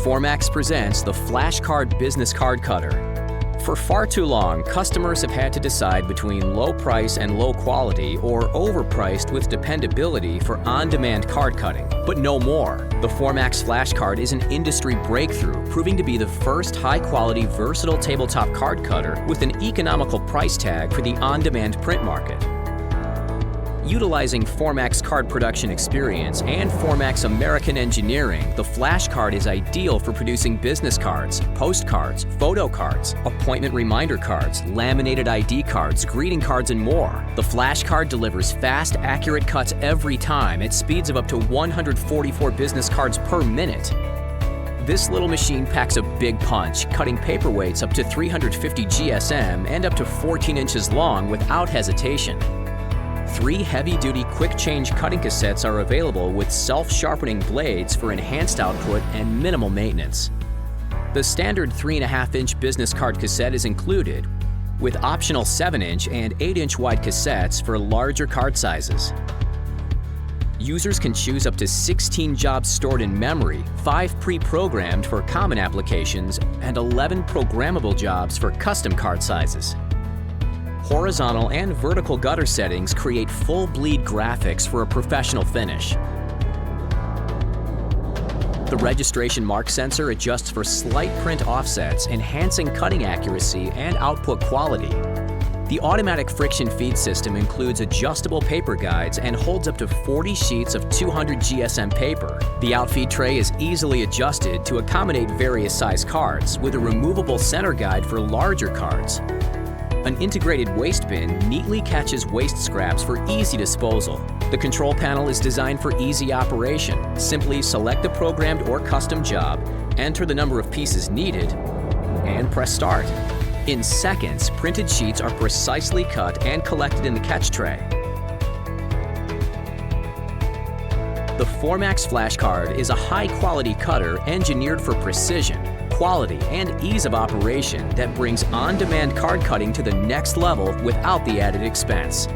Formax presents the FlashCard Business Card Cutter. For far too long, customers have had to decide between low price and low quality or overpriced with dependability for on-demand card cutting. But no more. The Formax FlashCard is an industry breakthrough, proving to be the first high-quality, versatile tabletop card cutter with an economical price tag for the on-demand print market. Utilizing Formax card production experience and Formax American engineering, the FlashCard is ideal for producing business cards, postcards, photo cards, appointment reminder cards, laminated ID cards, greeting cards, and more. The FlashCard delivers fast, accurate cuts every time at speeds of up to 144 business cards per minute. This little machine packs a big punch, cutting paperweights up to 350 GSM and up to 14 inches long without hesitation. 3 heavy-duty quick-change cutting cassettes are available with self-sharpening blades for enhanced output and minimal maintenance. The standard 3.5-inch business card cassette is included, with optional 7-inch and 8-inch wide cassettes for larger card sizes. Users can choose up to 16 jobs stored in memory, 5 pre-programmed for common applications, and 11 programmable jobs for custom card sizes. Horizontal and vertical gutter settings create full bleed graphics for a professional finish. The registration mark sensor adjusts for slight print offsets, enhancing cutting accuracy and output quality. The automatic friction feed system includes adjustable paper guides and holds up to 40 sheets of 200 GSM paper. The outfeed tray is easily adjusted to accommodate various size cards, with a removable center guide for larger cards. An integrated waste bin neatly catches waste scraps for easy disposal. The control panel is designed for easy operation. Simply select the programmed or custom job, enter the number of pieces needed, and press start. In seconds, printed sheets are precisely cut and collected in the catch tray. The Formax FlashCard is a high-quality cutter engineered for precision, quality, and ease of operation that brings on-demand card cutting to the next level without the added expense.